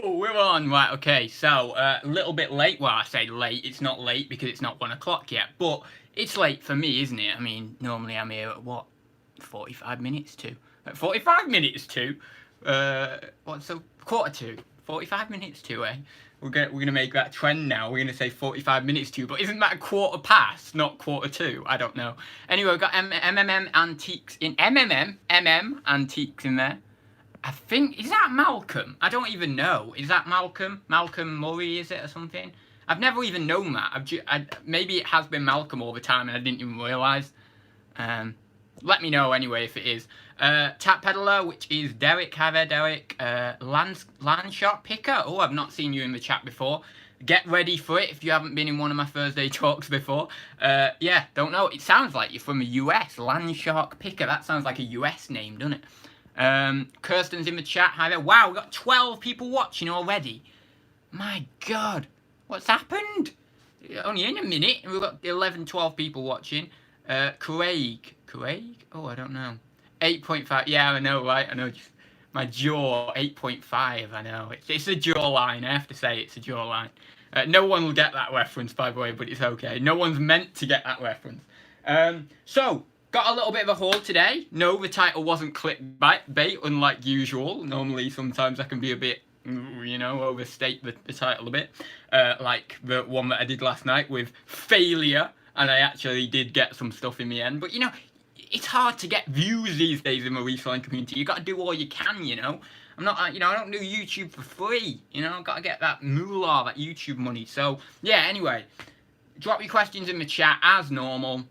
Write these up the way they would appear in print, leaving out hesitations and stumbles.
Oh, we're on. Right, okay, so a little bit late. Well, I say late, it's not late because it's not 1 o'clock yet, but it's late for me, isn't it? I mean, normally I'm here at what, 45 minutes to? At 45 minutes to? What, so quarter to? 45 minutes to, eh? We're gonna make that trend now. We're gonna say 45 minutes to, but isn't that a quarter past, not quarter to? I don't know. Anyway, we've got MMM Antiques in Antiques in there. I think, is that Malcolm? I don't even know. Is that Malcolm? Malcolm Murray, is it, or something? I've never even known that. Maybe it has been Malcolm all the time and I didn't even realise. Let me know anyway if it is. Tap Peddler, which is Derek. Hi there, Derek. Landshot Picker. Oh, I've not seen you in the chat before. Get ready for it if you haven't been in one of my Thursday talks before. Yeah, don't know. It sounds like you're from the US. Landshark Picker. That sounds like a US name, doesn't it? Kirsten's in the chat. Hi there. Wow, we've got 12 people watching already. My God. What's happened? Only in a minute. We've got 11, 12 people watching. Craig? Oh, I don't know. 8.5. Yeah, I know, right? I know. Just my jaw. 8.5. I know. It's a jawline. I have to say it's a jawline. No one will get that reference, by the way, but it's okay. No one's meant to get that reference. So, got a little bit of a haul today. No, the title wasn't clickbait, unlike usual. Normally, sometimes I can be a bit, you know, overstate the title a bit. Like the one that I did last night with failure. And I actually did get some stuff in the end. But, you know, it's hard to get views these days in the reselling community. You got to do all you can, you know. I'm not, you know, I don't do YouTube for free. You know, I've got to get that moolah, that YouTube money. So, yeah, anyway. Drop your questions in the chat as normal.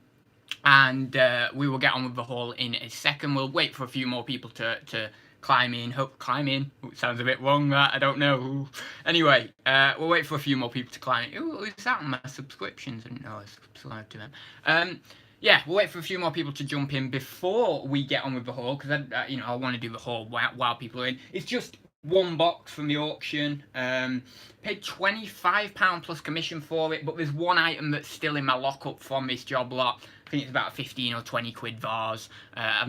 And we will get on with the haul in a second. We'll wait for a few more people to climb in. Climb in. Ooh, sounds a bit wrong, that. I don't know. Ooh. Anyway, we'll wait for a few more people to climb in. Ooh, is that on my subscriptions? I didn't know I subscribed to them. Yeah, we'll wait for a few more people to jump in before we get on with the haul, because you know, I want to do the haul while people are in. It's just one box from the auction. Paid £25 plus commission for it, but there's one item that's still in my lockup from this job lot. I think it's about a 15 or 20 quid vase. I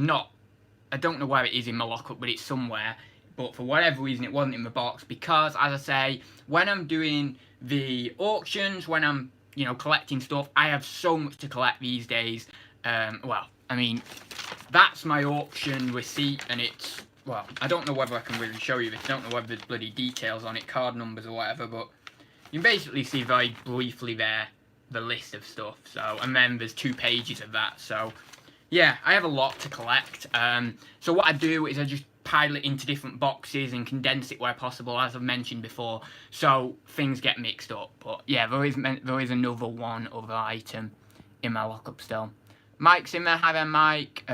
don't know where it is in my lockup, but it's somewhere. But for whatever reason, it wasn't in the box because, as I say, when I'm doing the auctions, when I'm, you know, collecting stuff, I have so much to collect these days. Well, I mean, that's my auction receipt, and it's, well, I don't know whether I can really show you this. I don't know whether there's bloody details on it, card numbers or whatever, but you can basically see very briefly there the list of stuff. So, and then there's 2 pages of that. So, yeah, I have a lot to collect. So what I do is I just pile it into different boxes and condense it where possible, as I've mentioned before, so things get mixed up. But yeah, there is another one other item in my lockup still. Mike's in there. Hi there, Mike.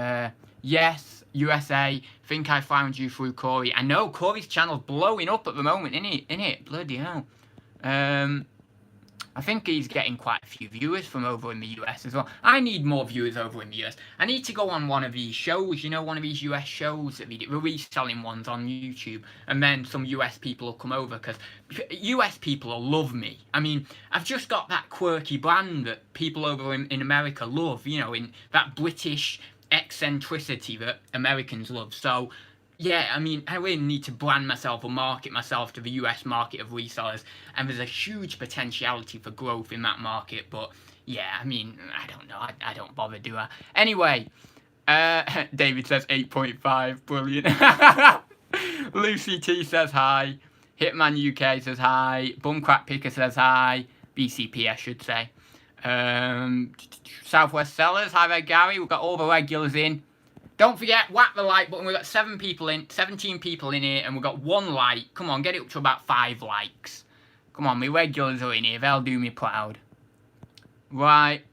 Yes, USA. Think I found you through Corey. I know Corey's channel's blowing up at the moment, innit? Bloody hell. I think he's getting quite a few viewers from over in the US as well. I need more viewers over in the US. I need to go on one of these shows, you know, one of these US shows, the reselling ones on YouTube, and then some US people will come over, because US people will love me. I mean, I've just got that quirky brand that people over in America love, you know, in that British eccentricity that Americans love. So, yeah, I mean, I really need to brand myself or market myself to the US market of resellers, and there's a huge potentiality for growth in that market, but yeah, I mean, I don't know, I don't bother, do I? Anyway, David says 8.5, brilliant. Lucy T says hi, Hitman UK says hi, Bumcrack Picker says hi, BCP I should say. Southwest Sellers, hi there Gary, we've got all the regulars in. Don't forget, whack the like button. We've got 17 people in here, and we've got 1 like. Come on, get it up to about 5 likes. Come on, my regulars are in here. They'll do me proud. Right.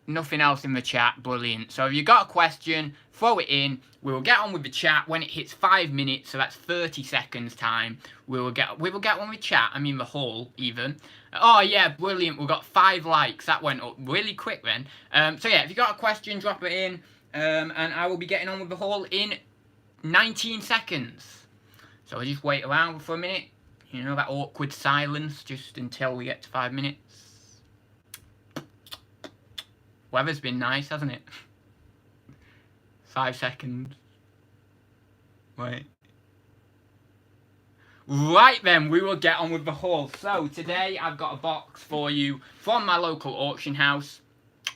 Nothing else in the chat. Brilliant. So if you've got a question, throw it in. We will get on with the chat when it hits 5 minutes, so that's 30 seconds time. We will get on with chat. I mean the whole, even. Oh, yeah, brilliant. We've got 5 likes. That went up really quick then. So yeah, if you've got a question, drop it in. And I will be getting on with the haul in 19 seconds. So I just wait around for a minute. You know, that awkward silence just until we get to 5 minutes. Weather's been nice, hasn't it? 5 seconds. Wait. Right then, we will get on with the haul. So today I've got a box for you from my local auction house.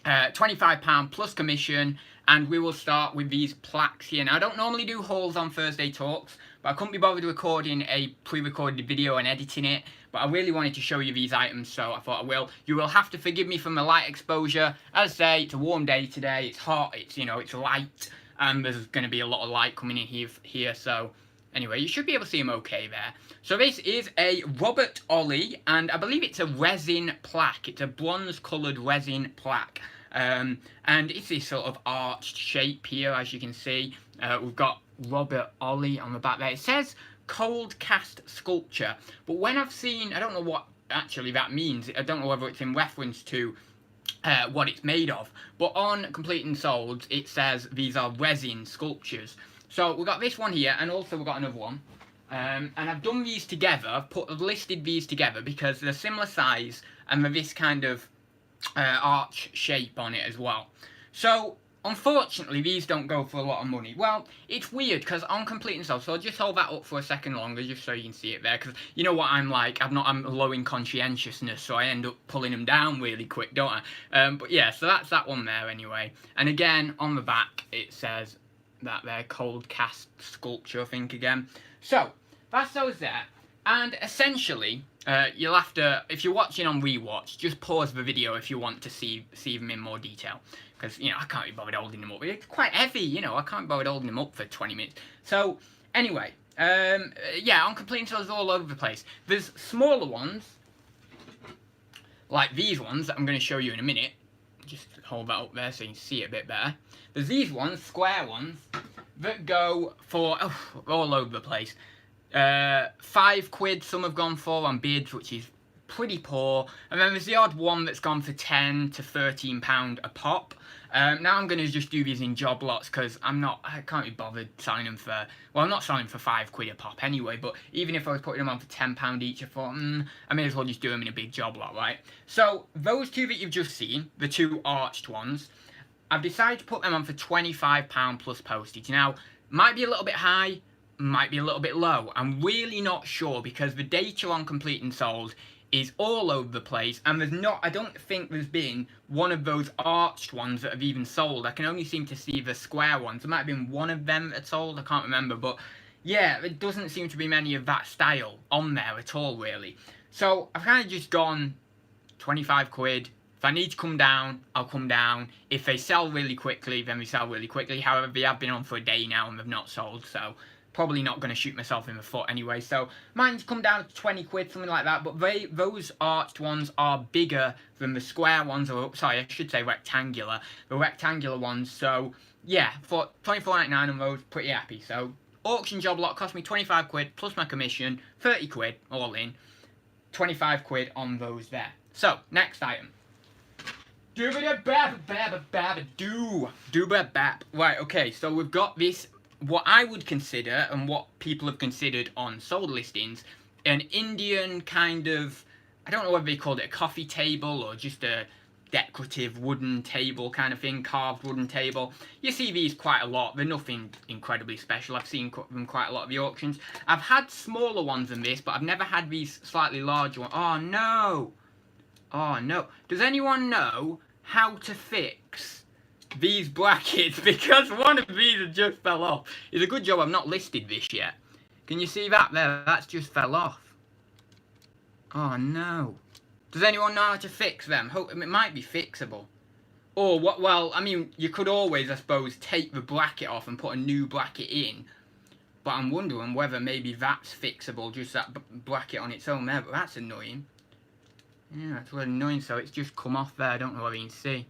£25 plus commission, and we will start with these plaques here. Now I don't normally do hauls on Thursday Talks, but I couldn't be bothered recording a pre-recorded video and editing it, but I really wanted to show you these items, so I thought I will. You will have to forgive me from the light exposure. As I say, it's a warm day today, it's hot, it's, you know, it's light, and there's going to be a lot of light coming in here, so anyway, you should be able to see them okay there. So this is a Robert Ollie, and I believe it's a resin plaque. It's a bronze-coloured resin plaque. And it's this sort of arched shape here, as you can see. We've got Robert Ollie on the back there. It says cold cast sculpture, but when I've seen, I don't know what actually that means. I don't know whether it's in reference to what it's made of, but on Complete and Sold, it says these are resin sculptures. So we've got this one here, and also we've got another one. And I've done these together, I've listed these together because they're similar size and they're this kind of arch shape on it as well. So unfortunately these don't go for a lot of money. Well, it's weird because on Complete and Sold, so I'll just hold that up for a second longer just so you can see it there, because you know what I'm like, I'm low in conscientiousness, so I end up pulling them down really quick, don't I? But yeah, so that's that one there anyway. And again, on the back it says that there, cold cast sculpture, I think, again. So that's those there, and essentially you'll have to, if you're watching on rewatch, just pause the video if you want to see them in more detail, because you know I can't be bothered holding them up. It's quite heavy, you know, I can't be bothered holding them up for 20 minutes. So anyway, yeah, on Complete and Sold all over the place. There's smaller ones like these ones that I'm going to show you in a minute. Just hold that up there so you can see it a bit better. There's these ones, square ones, that go for all over the place. £5, some have gone for on bids, which is pretty poor. And then there's the odd one that's gone for £10 to £13 a pop. Now I'm going to just do these in job lots because I can't be bothered selling them for, well, I'm not selling for £5 a pop anyway, but even if I was putting them on for £10 each, I thought, I may as well just do them in a big job lot, right? So those two that you've just seen, the two arched ones, I've decided to put them on for £25 plus postage. Now, might be a little bit high, might be a little bit low. I'm really not sure because the data on Complete and Sold is all over the place, and I don't think there's been one of those arched ones that have even sold. I can only seem to see the square ones. There might have been one of them that sold, I can't remember, but yeah, there doesn't seem to be many of that style on there at all, really. So I've kind of just gone £25. If I need to come down, I'll come down. If they sell really quickly, then they sell really quickly. However, they have been on for a day now and they've not sold, so probably not going to shoot myself in the foot anyway. So mine's come down to £20, something like that. But those arched ones are bigger than the square ones, or sorry, I should say rectangular. The rectangular ones. So yeah, for £24.99 on those, pretty happy. So auction job lot cost me £25 plus my commission, £30 all in, £25 on those there. So next item. Right, okay, so we've got this, what I would consider, and what people have considered on sold listings, an Indian kind of, I don't know whether they called it a coffee table, or just a decorative wooden table kind of thing, carved wooden table. You see these quite a lot, they're nothing incredibly special, I've seen them quite a lot of the auctions. I've had smaller ones than this, but I've never had these slightly larger ones. Oh no! Oh no. Does anyone know how to fix these brackets? Because one of these has just fell off. It's a good job I've not listed this yet. Can you see that there? That's just fell off. Oh no. Does anyone know how to fix them? It might be fixable. Or what? Well, I mean, you could always, I suppose, take the bracket off and put a new bracket in. But I'm wondering whether maybe that's fixable, just that bracket on its own there. But that's annoying. Yeah, that's really annoying, so it's just come off there, I don't know whether you can see.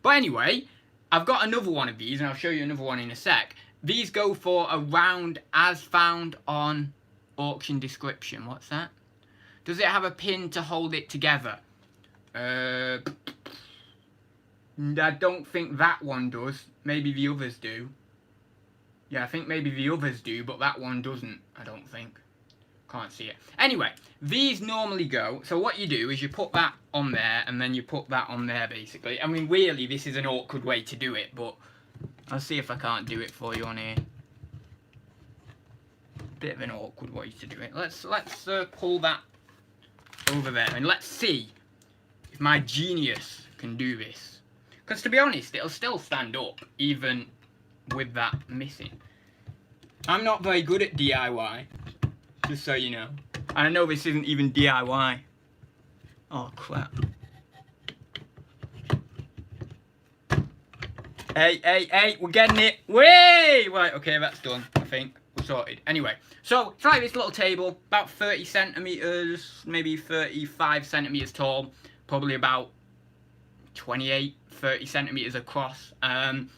But anyway, I've got another one of these, and I'll show you another one in a sec. These go for around as found on auction description. What's that? Does it have a pin to hold it together? I don't think that one does. Maybe the others do. Yeah, I think maybe the others do, but that one doesn't, I don't think. Can't see it. Anyway, these normally go, so what you do is you put that on there, and then you put that on there, basically. I mean, really, this is an awkward way to do it, but I'll see if I can't do it for you on here. bit of an awkward way to do it. Let's pull that over there and let's see if my genius can do this. Because to be honest, it'll still stand up even with that missing. I'm not very good at DIY, just so you know. And I know this isn't even DIY. Oh crap. Hey, we're getting it. Way! Right, okay, that's done, I think. We're sorted. Anyway, so it's like this little table, about 30 centimetres, maybe 35 centimetres tall, probably about 28, 30 centimetres across. And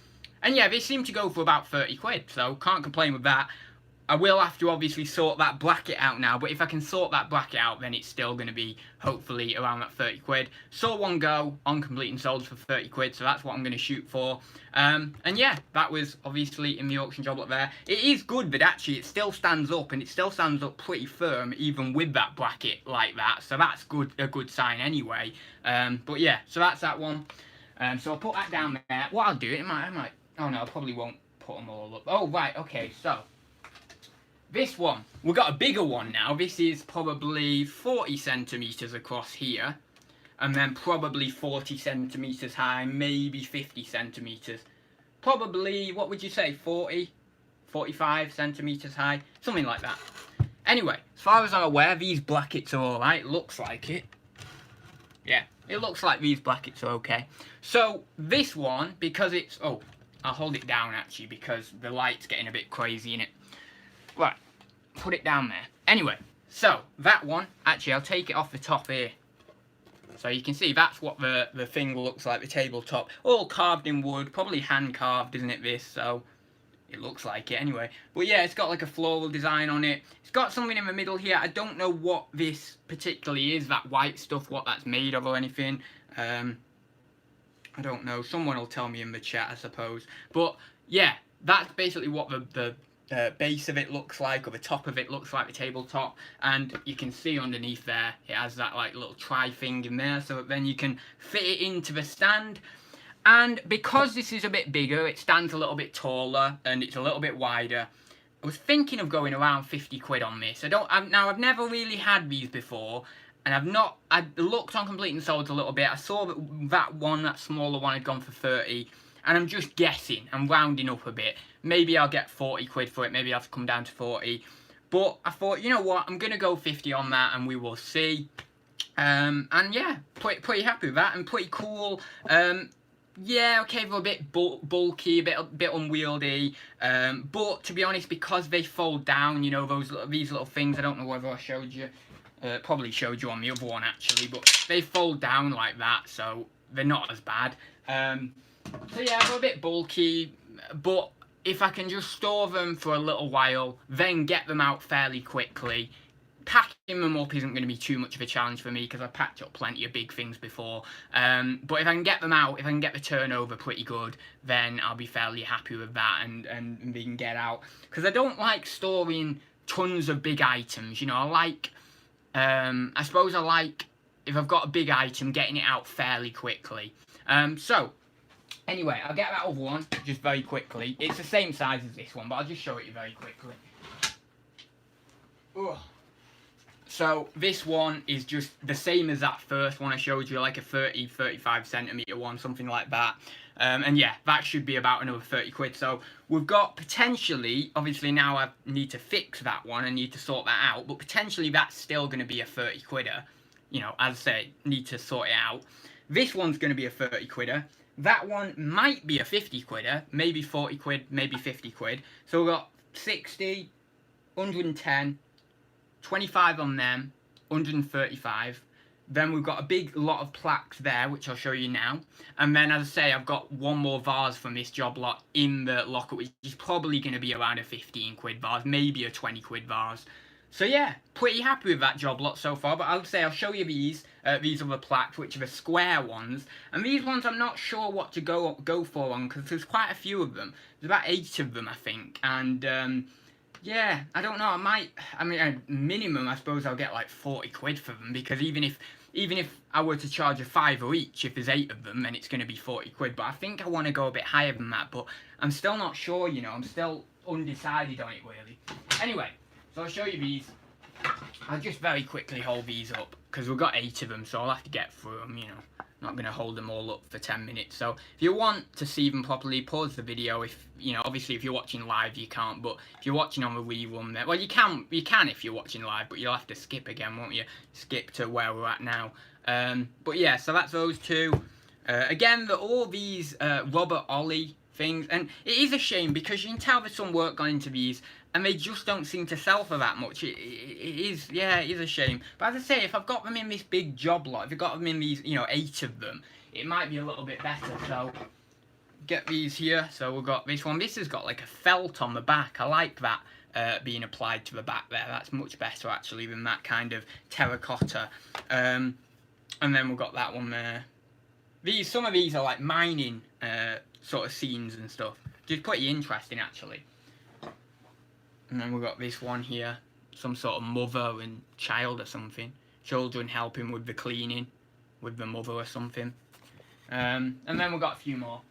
yeah, they seem to go for about 30 quid, so can't complain with that. I will have to obviously sort that bracket out now, but if I can sort that bracket out, then it's still going to be, hopefully, around that 30 quid. Saw one go on Complete and Sold for 30 quid, so that's what I'm going to shoot for. And yeah, that was obviously in the auction job up there. It is good that actually it still stands up, and it still stands up pretty firm, even with that bracket like that, so that's good, a good sign anyway. But yeah, so that's that one. So I'll put that down there. What I'll do, I might, oh no, I probably won't put them all up. Oh, right, okay, so this one, we've got a bigger one now. This is probably 40 centimetres across here, and then probably 40 centimetres high, maybe 50 centimetres. Probably, what would you say, 40, 45 centimetres high, something like that. Anyway, as far as I'm aware, these brackets are alright, looks like it. Yeah, it looks like these brackets are okay. So, this one, because it's, oh, I'll hold it down actually, because the light's getting a bit crazy in it. Right, put it down there. Anyway, so that one, actually I'll take it off the top here. So you can see that's what the thing looks like, the tabletop. All carved in wood, probably hand carved, isn't it, this? So it looks like it anyway. But yeah, it's got like a floral design on it. It's got something in the middle here. I don't know what this particularly is, that white stuff, what that's made of or anything. I don't know. Someone will tell me in the chat, I suppose. But yeah, that's basically what the base of it looks like, or the top of it looks like, the tabletop. And you can see underneath there, it has that like little tri thing in there, so then you can fit it into the stand. And because this is a bit bigger, it stands a little bit taller and it's a little bit wider. I was thinking of going around 50 quid on this. Now I've never really had these before, and I looked on Complete and Sold a little bit. I saw that smaller one had gone for 30, and I'm just guessing, I'm rounding up a bit. Maybe I'll get 40 quid for it, maybe I'll have to come down to 40. But I thought, you know what, I'm going to go 50 on that, and we will see. And yeah, pretty happy with that, and pretty cool. Yeah, okay, they're a bit bulky, a bit unwieldy, but to be honest, because they fold down, you know, these little things, I don't know whether I showed you, probably showed you on the other one actually, but they fold down like that, so they're not as bad. So yeah, they're a bit bulky, but if I can just store them for a little while, then get them out fairly quickly, packing them up isn't going to be too much of a challenge for me, because I've packed up plenty of big things before. But if I can get them out, if I can get the turnover pretty good, then I'll be fairly happy with that, and they can get out. Because I don't like storing tons of big items, you know, I suppose I like, if I've got a big item, getting it out fairly quickly. So, anyway, I'll get that other one just very quickly. It's the same size as this one, but I'll just show it you very quickly. Ugh. So this one is just the same as that first one I showed you, like a 30-35 centimetre one, something like that. And yeah, that should be about another 30 quid. So we've got potentially, obviously now I need to fix that one, I need to sort that out, but potentially that's still going to be a 30 quidder. You know, as I say, need to sort it out. This one's going to be a 30 quidder. That one might be a 50 quidder, maybe 40 quid, maybe 50 quid. So we've got 60, 110, 25 on them, 135. Then we've got a big lot of plaques there, which I'll show you now. And then, as I say, I've got one more vase from this job lot in the locker, which is probably going to be around a 15 quid vase, maybe a 20 quid vase. So yeah, pretty happy with that job lot so far. But I'll show you these other plaques, which are the square ones. And these ones I'm not sure what to go for on, because there's quite a few of them. There's about 8 of them, I think. And yeah, I don't know, I mean, minimum, I suppose I'll get like 40 quid for them, because even if I were to charge a £5 each, if there's 8 of them, then it's going to be 40 quid. But I think I want to go a bit higher than that, but I'm still not sure, you know, I'm still undecided on it, really. Anyway, so So I'll show you these. I'll just very quickly hold these up because we've got 8 of them, so I'll have to get through them, you know. Not going to hold them all up for 10 minutes. So if you want to see them properly, pause the video. If you know, obviously if you're watching live you can't, but if you're watching on the rerun, then, well, you can if you're watching live, but you'll have to skip again, won't you? Skip to where we're at now. But yeah, so that's those 2. Again, all these Robert Ollie things, and it is a shame because you can tell there's some work gone into these, and they just don't seem to sell for that much. It is a shame. But as I say, if I've got them in this big job lot, if I've got them in these, you know, 8 of them, it might be a little bit better. So get these here. So we've got this one. This has got like a felt on the back. I like that being applied to the back there. That's much better actually than that kind of terracotta. And then we've got that one there. Some of these are like mining sort of scenes and stuff. Just pretty interesting actually. And then we've got this one here, some sort of mother and child or something. Children helping with the cleaning, with the mother or something. And then we've got a few more.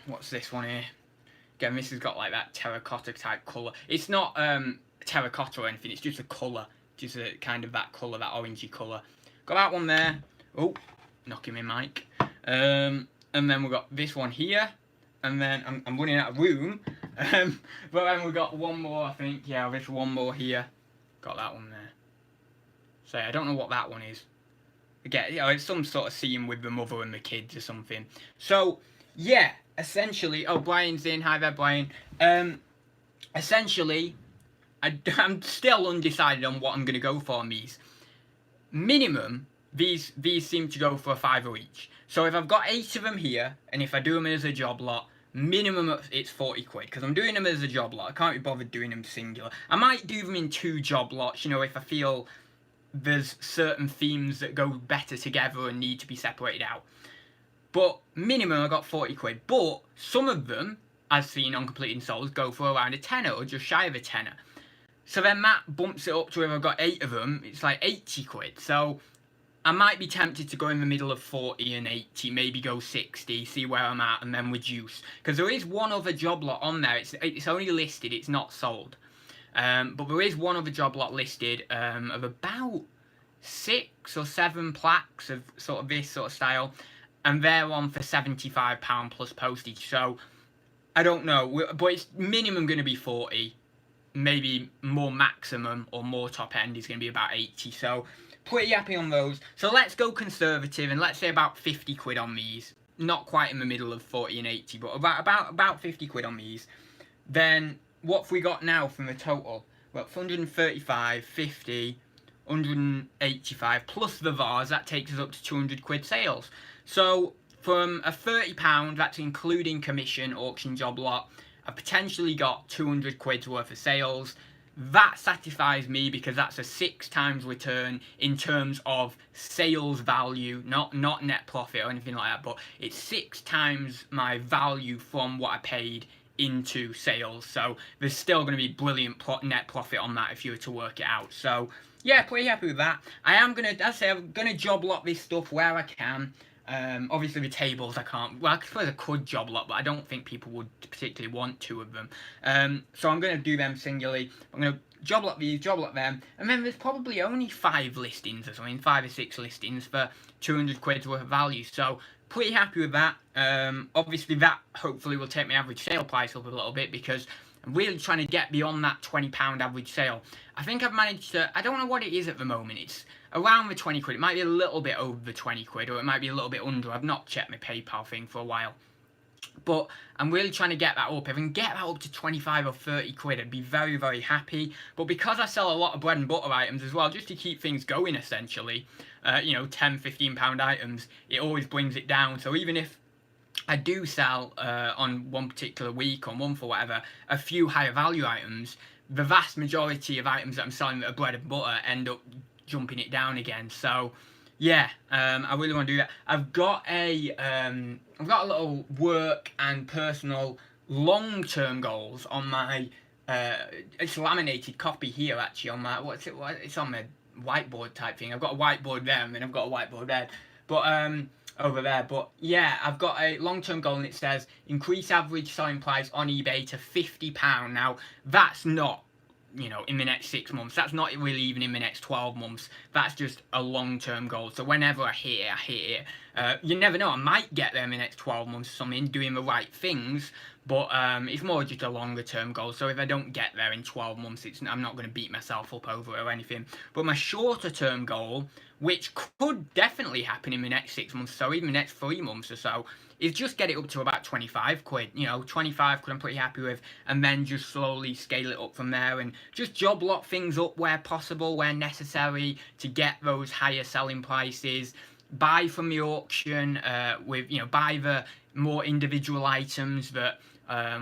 What's this one here? Again, this has got like that terracotta type colour. It's not terracotta or anything, it's just a colour. Just a kind of that colour, that orangey colour. Got that one there. Oh, knocking my mic. And then we've got this one here. And then I'm running out of room. But then we've got one more, I think. Yeah, there's one more here. Got that one there. So I don't know what that one is. Again, you know, it's some sort of scene with the mother and the kids or something. So, yeah, essentially... Oh, Brian's in. Hi there, Brian. Essentially, I'm still undecided on what I'm going to go for on these. Minimum, these seem to go for £5 each. So if I've got 8 of them here, and if I do them as a job lot, minimum it's 40 quid, because I'm doing them as a job lot. I can't be bothered doing them singular. I might do them in 2 job lots, you know, if I feel there's certain themes that go better together and need to be separated out. But minimum I got 40 quid. But some of them, as seen on Completing Souls, go for around a tenner or just shy of a tenner. So then that bumps it up to if I've got 8 of them, it's like 80 quid. So I might be tempted to go in the middle of 40 and 80, maybe go 60, see where I'm at, and then reduce. Because there is one other job lot on there. It's only listed, it's not sold. But there is one other job lot listed of about 6 or 7 plaques of sort of this sort of style. And they're on for £75 plus postage. So, I don't know. But it's minimum going to be 40. Maybe more maximum or more top end is going to be about 80. So, pretty happy on those. So let's go conservative and let's say about 50 quid on these. Not quite in the middle of 40 and 80, but about 50 quid on these. Then what have we got now from the total? Well, 135, 50, 185 plus the VARs. That takes us up to 200 quid sales. So from a £30, that's including commission, auction, job lot, I've potentially got 200 quid's worth of sales. That satisfies me because that's a 6 times return in terms of sales value, not net profit or anything like that, but it's 6 times my value from what I paid into sales. So there's still going to be brilliant net profit on that if you were to work it out. So yeah, pretty happy with that. I'm going to job lot this stuff where I can. Obviously the tables I can't, well I suppose I could job lot, but I don't think people would particularly want 2 of them. So I'm going to do them singularly. I'm going to job lot these, job lot them, and then there's probably only 5 listings or something, 5 or 6 listings for 200 quid's worth of value. So pretty happy with that. Obviously that hopefully will take my average sale price up a little bit because I'm really trying to get beyond that £20 average sale. I think I've managed to, I don't know what it is at the moment, it's around the 20 quid, it might be a little bit over the 20 quid, or it might be a little bit under. I've not checked my PayPal thing for a while. But I'm really trying to get that up. If I can get that up to 25 or 30 quid, I'd be very, very happy. But because I sell a lot of bread and butter items as well, just to keep things going essentially, you know, £10, £15 items, it always brings it down. So even if I do sell on one particular week or month or whatever, a few higher value items, the vast majority of items that I'm selling that are bread and butter end up jumping it down again. So yeah, I really want to do that. I've got a little work and personal long-term goals on my it's a laminated copy here actually on my it's on my whiteboard type thing. I've got a whiteboard there and then I've got a whiteboard there. But over there. But yeah, I've got a long-term goal, and it says increase average selling price on eBay to £50. Now, that's not, in the next 6 months. That's not really even in the next 12 months. That's just a long-term goal. So whenever I hit it, I hit it. You never know, I might get there in the next 12 months or something, doing the right things. But it's more just a longer-term goal. So if I don't get there in 12 months, I'm not going to beat myself up over it or anything. But my shorter-term goal, which could definitely happen in the next 6 months, so even the next 3 months or so, is just get it up to about 25 quid. 25 quid I'm pretty happy with, and then just slowly scale it up from there, and just job lot things up where possible, where necessary, to get those higher selling prices. Buy from the auction, buy the more individual items that,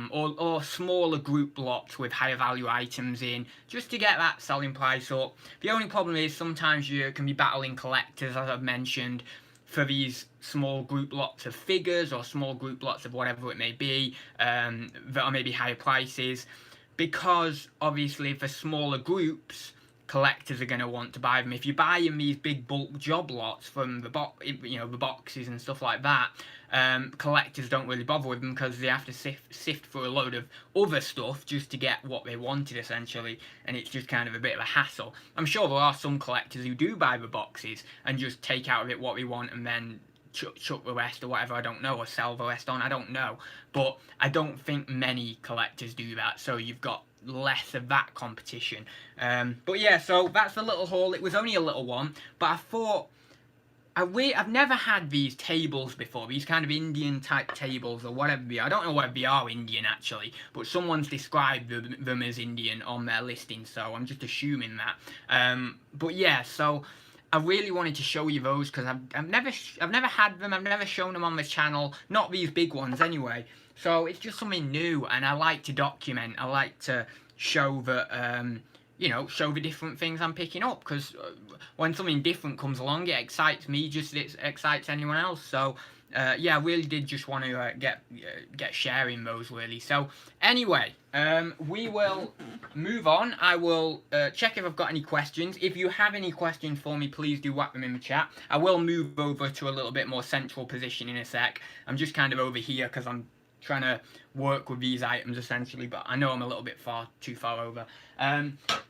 or smaller group lots with higher value items in, just to get that selling price up. The only problem is sometimes you can be battling collectors, as I've mentioned, for these small group lots of figures or small group lots of whatever it may be, that are maybe higher prices, because obviously for smaller groups, collectors are going to want to buy them. If you buy in these big bulk job lots from the the boxes and stuff like that, collectors don't really bother with them because they have to sift through a load of other stuff just to get what they wanted, essentially, and it's just kind of a bit of a hassle. I'm sure there are some collectors who do buy the boxes and just take out of it what they want and then chuck the rest or whatever, I don't know, or sell the rest on, I don't know. But I don't think many collectors do that, so you've got less of that competition. But yeah, so that's the little haul. It was only a little one, but I thought, I've never had these tables before, these kind of Indian type tables or whatever they are. I don't know whether they are Indian actually, but someone's described them as Indian on their listing, so I'm just assuming that. But yeah, so I really wanted to show you those because I've never had them. I've never shown them on the channel, not these big ones anyway. So it's just something new, and I like to document. I like to show that, show the different things I'm picking up, because when something different comes along, it excites me just as it excites anyone else. So yeah, I really did just want to get sharing those, really. So anyway, we will move on. I will check if I've got any questions. If you have any questions for me, please do whack them in the chat. I will move over to a little bit more central position in a sec. I'm just kind of over here because I'm trying to work with these items essentially, but I know I'm a little bit too far over.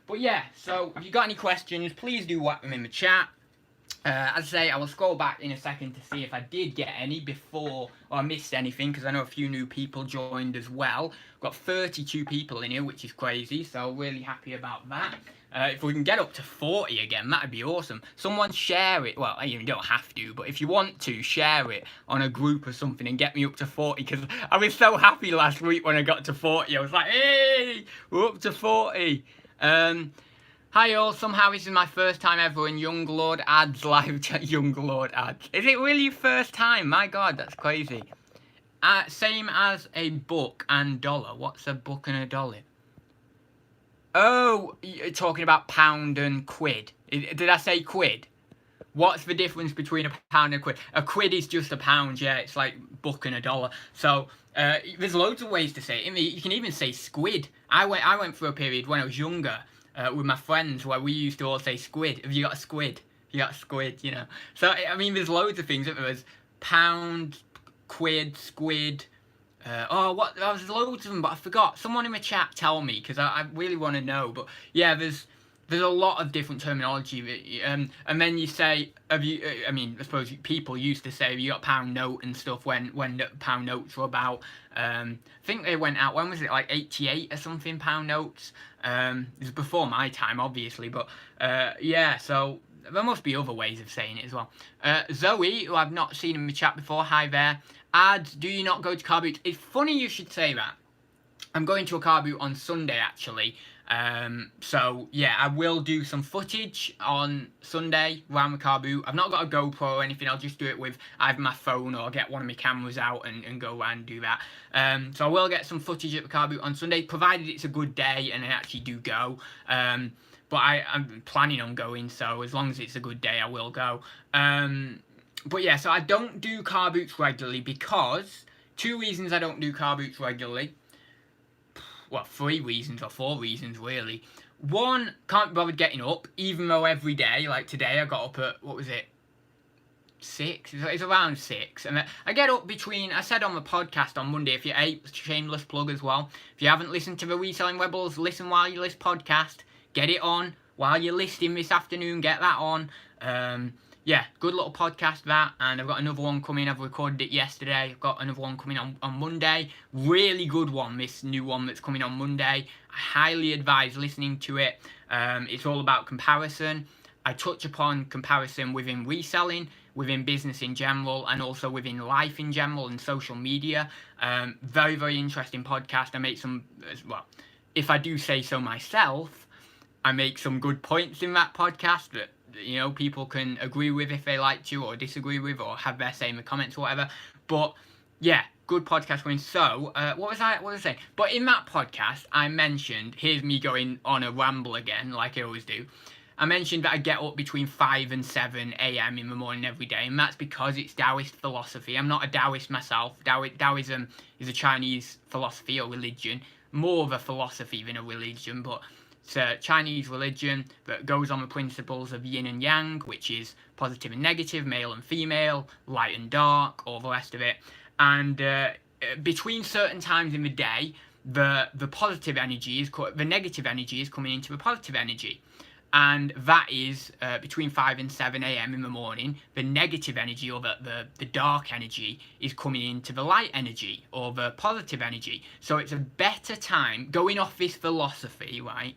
But yeah, so if you got any questions, please do whack them in the chat. As I say, I will scroll back in a second to see if I did get any before, or I missed anything, because I know a few new people joined as well. We've got 32 people in here, which is crazy, so really happy about that. If we can get up to 40 again, that'd be awesome. Someone share it. Well, you don't have to, but if you want to, share it on a group or something and get me up to 40, because I was so happy last week when I got to 40. I was like, hey, we're up to 40. Hi all, somehow this is my first time ever in Young Lord Ads live chat. Young Lord Ads. Is it really your first time? My god, that's crazy. Same as a book and dollar. What's a book and a dollar? Oh, you're talking about pound and quid. Did I say quid? What's the difference between a pound and a quid? A quid is just a pound, yeah. It's like book and a dollar. So there's loads of ways to say it. You can even say squid. I went through a period when I was younger with my friends where we used to all say squid. Have you got a squid? You got a squid, you know. So I mean, there's loads of things. There's pound, quid, squid. There's loads of them, but I forgot. Someone in the chat tell me, because I really want to know. But yeah, there's a lot of different terminology. And then you say, I suppose people used to say, have you got a pound note and stuff when the pound notes were about, I think they went out, when was it, like 88 or something, pound notes? It was before my time, obviously, but yeah, so there must be other ways of saying it as well. Zoe, who I've not seen in the chat before, hi there. Ads, do you not go to car boots? It's funny you should say that. I'm going to a car boot on Sunday, actually. So yeah, I will do some footage on Sunday around the car boot. I've not got a GoPro or anything. I'll just do it with either my phone or get one of my cameras out and go around and do that. So I will get some footage at the car boot on Sunday, provided it's a good day and I actually do go. But I'm planning on going, so as long as it's a good day, I will go. But yeah, so I don't do car boots regularly because, 2 reasons I don't do car boots regularly. Well, 3 reasons or 4 reasons, really. 1, can't be bothered getting up, even though every day, like today, I got up at, what was it? 6. It's around 6. And I get up between, I said on the podcast on Monday, if you're shameless plug as well, if you haven't listened to the Reselling Rebels, listen while you list podcast, get it on while you're listing this afternoon, get that on. Yeah, good little podcast that, and I've got another one coming. I've recorded it yesterday. I've got another one coming on Monday. Really good one, this new one that's coming on Monday. I highly advise listening to it. It's all about comparison. I touch upon comparison within reselling, within business in general, and also within life in general and social media. Very, very interesting podcast. I make some, well, if I do say so myself, I make some good points in that podcast that, you know, people can agree with if they like to, or disagree with, or have their say in the comments or whatever. But yeah, good podcast going. So what was I saying? But in that podcast, I mentioned, here's me going on a ramble again, like I always do. I mentioned that I get up between 5 and 7 a.m. in the morning every day, and that's because it's Taoist philosophy. I'm not a Taoist myself. Taoism is a Chinese philosophy or religion, more of a philosophy than a religion, but it's a Chinese religion that goes on the principles of yin and yang, which is positive and negative, male and female, light and dark, all the rest of it. And between certain times in the day, the positive energy is the negative energy is coming into the positive energy. And that is between 5 and 7 a.m. in the morning. The negative energy, or the dark energy, is coming into the light energy, or the positive energy. So it's a better time, going off this philosophy, right?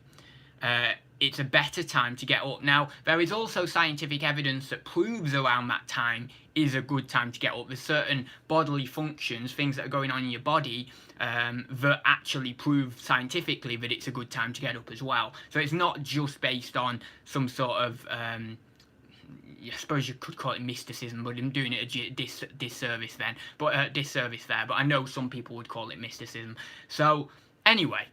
It's a better time to get up. Now, there is also scientific evidence that proves around that time is a good time to get up. There's certain bodily functions, things that are going on in your body, that actually prove scientifically that it's a good time to get up as well. So it's not just based on some sort of, I suppose you could call it mysticism, but I'm doing it a disservice then. But disservice there. But I know some people would call it mysticism. So anyway,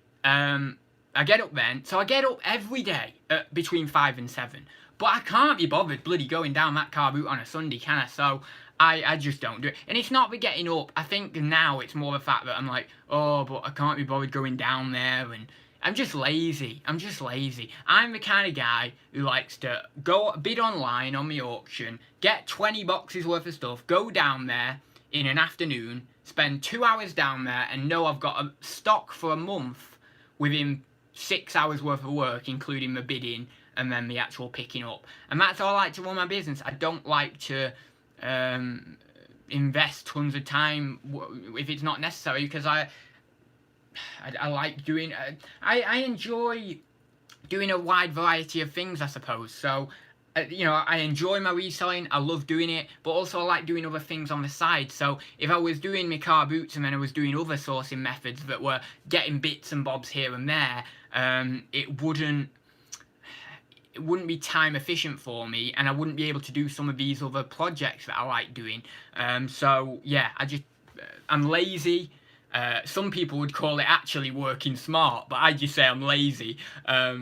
I get up then, so I get up every day between 5 and 7, but I can't be bothered bloody going down that car route on a Sunday, can I? So I just don't do it. And it's not the getting up. I think now it's more the fact that I'm like, oh, but I can't be bothered going down there, and I'm just lazy. I'm the kind of guy who likes to go bid online on the auction, get 20 boxes worth of stuff, go down there in an afternoon, spend 2 hours down there, and know I've got a stock for a month within 6 hours worth of work, including the bidding and then the actual picking up. And that's how I like to run my business. I don't like to invest tons of time if it's not necessary, because I like doing, I enjoy doing a wide variety of things, I suppose. So, you know, I enjoy my reselling, I love doing it, but also I like doing other things on the side. So if I was doing my car boots and then I was doing other sourcing methods that were getting bits and bobs here and there, it wouldn't be time efficient for me, and I wouldn't be able to do some of these other projects that I like doing. So yeah, I'm lazy. Some people would call it actually working smart, but I just say I'm lazy,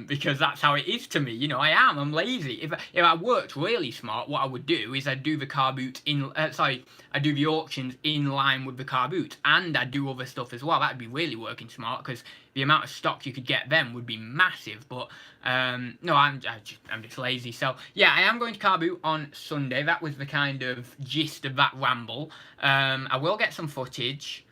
because that's how it is to me. You know, I'm lazy. If I worked really smart, what I would do is I'd do the car boot I'd do the auctions in line with the car boot, and I'd do other stuff as well. That'd be really working smart, because the amount of stock you could get then would be massive. But no, I'm just lazy. So yeah, I am going to car boot on Sunday. That was the kind of gist of that ramble. I will get some footage.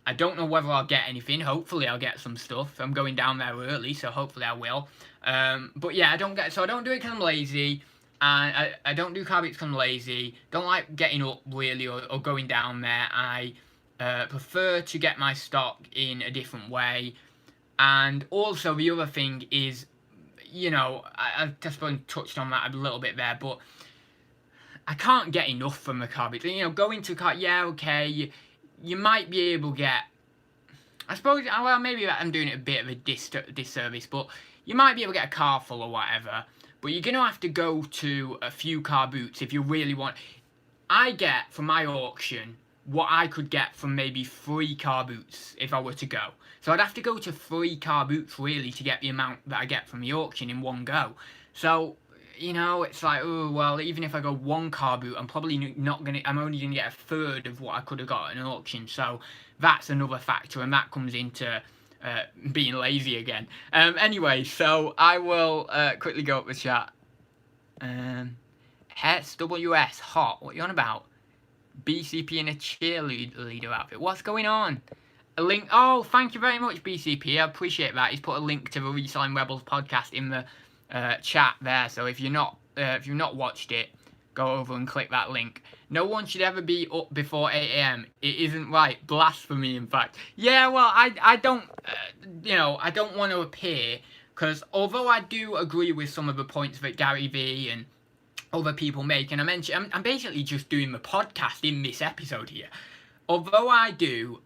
I don't know whether I'll get anything. Hopefully I'll get some stuff. I'm going down there early, so hopefully I will. But yeah, I don't do it because I'm lazy. And I don't do car boots because I'm lazy. Don't like getting up really or going down there. I prefer to get my stock in a different way. And also the other thing is, you know, I just touched on that a little bit there, but I can't get enough from the car boots. You know, going to car, yeah, okay, you might be able to get, I suppose, well, maybe I'm doing it a bit of a disservice, but you might be able to get a car full or whatever, but you're going to have to go to a few car boots if you really want. I get, from my auction, what I could get from maybe 3 car boots if I were to go. So I'd have to go to 3 car boots, really, to get the amount that I get from the auction in one go. So, you know, it's like, oh, well, even if I go 1 car boot, I'm probably I'm only going to get a third of what I could have got at an auction. So that's another factor, and that comes into being lazy again. Anyway, so I will quickly go up the chat. WS hot. What are you on about? BCP in a cheerleader outfit. What's going on? A link. Oh, thank you very much, BCP. I appreciate that. He's put a link to the Reselling Rebels podcast in the chat there. So if you've not watched it, go over and click that link. No one should ever be up before 8 a.m. It isn't right. Blasphemy, in fact. Yeah, well, I don't, I don't want to appear, because although I do agree with some of the points that Gary Vee and other people make, and I'm basically just doing the podcast in this episode here. Although I do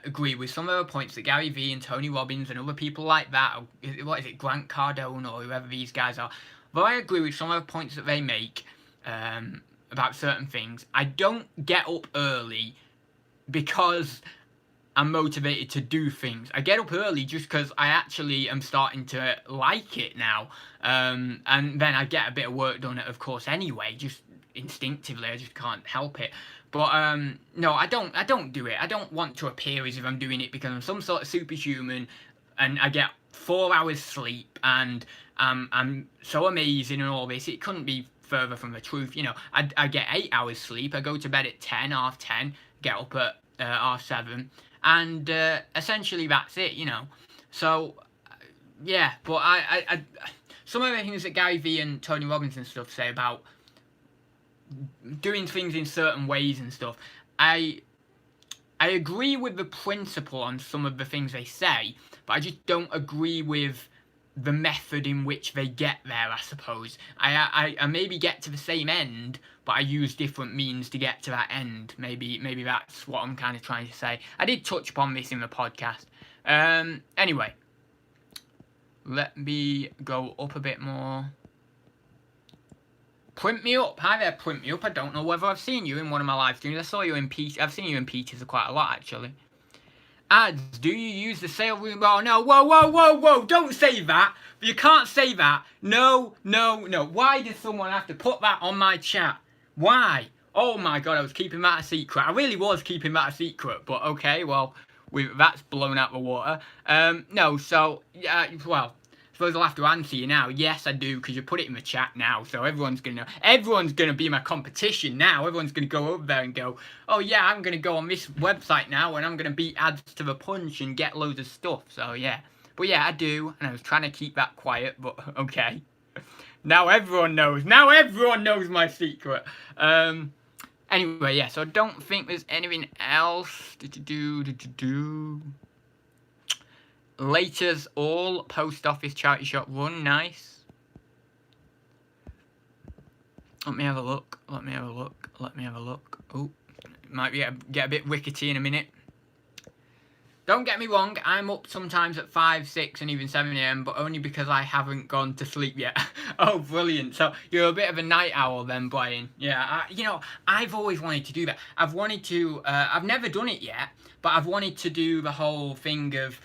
agree with some of the points that Gary Vee and Tony Robbins and other people like that, what is it, Grant Cardone or whoever these guys are, although I agree with some of the points that they make about certain things, I don't get up early because I'm motivated to do things. I get up early just because I actually am starting to like it now, and then I get a bit of work done, of course, anyway, just instinctively. I just can't help it. But no, I don't do it. I don't want to appear as if I'm doing it because I'm some sort of superhuman, and I get 4 hours sleep, and I'm so amazing and all this. It couldn't be further from the truth. I get 8 hours sleep. I go to bed at 10, half 10, get up at half 7. And essentially that's it, So, yeah, but I some of the things that Gary Vee and Tony Robbins and stuff say about doing things in certain ways and stuff, I agree with the principle on some of the things they say, but I just don't agree with the method in which they get there, I suppose. I maybe get to the same end, but I use different means to get to that end. Maybe that's what I'm kind of trying to say. I did touch upon this in the podcast. Anyway, let me go up a bit more. Print Me Up. Hi there, Print Me Up. I don't know whether I've seen you in one of my live streams. I saw you in Peach. I've seen you in Peaches quite a lot, actually. Ads, do you use the sale room? Oh, no, whoa, don't say that. You can't say that. No. Why did someone have to put that on my chat? Why? Oh my god, I was keeping that a secret. I really was keeping that a secret, but okay, well, that's blown out the water. No, so, well, I suppose I'll have to answer you now. Yes, I do, because you put it in the chat now, so everyone's going to know. Everyone's going to be my competition now. Everyone's going to go over there and go, oh yeah, I'm going to go on this website now, and I'm going to beat ads to the punch and get loads of stuff. So, yeah. But yeah, I do, and I was trying to keep that quiet, but okay. Now everyone knows. Now everyone knows my secret. Anyway, yeah, so I don't think there's anything else. Later's all post office charity shop run. Nice. Let me have a look. Oh, might get a bit wickety in a minute. Don't get me wrong, I'm up sometimes at 5, 6 and even 7 a.m, but only because I haven't gone to sleep yet. Oh, brilliant. So you're a bit of a night owl then, Brian. Yeah, I've always wanted to do that. I've wanted to, I've never done it yet, but I've wanted to do the whole thing of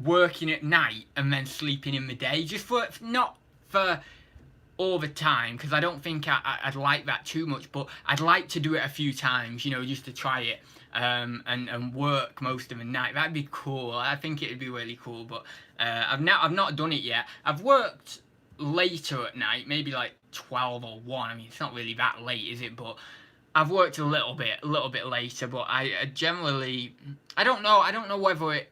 working at night and then sleeping in the day, just not for all the time, because I don't think I'd like that too much, but I'd like to do it a few times, just to try it, and work most of the night. That'd be cool. I think it'd be really cool, but I've not done it yet. I've worked later at night, maybe like 12 or 1. I mean, it's not really that late, is it? But I've worked a little bit later, but I generally, I don't know whether it,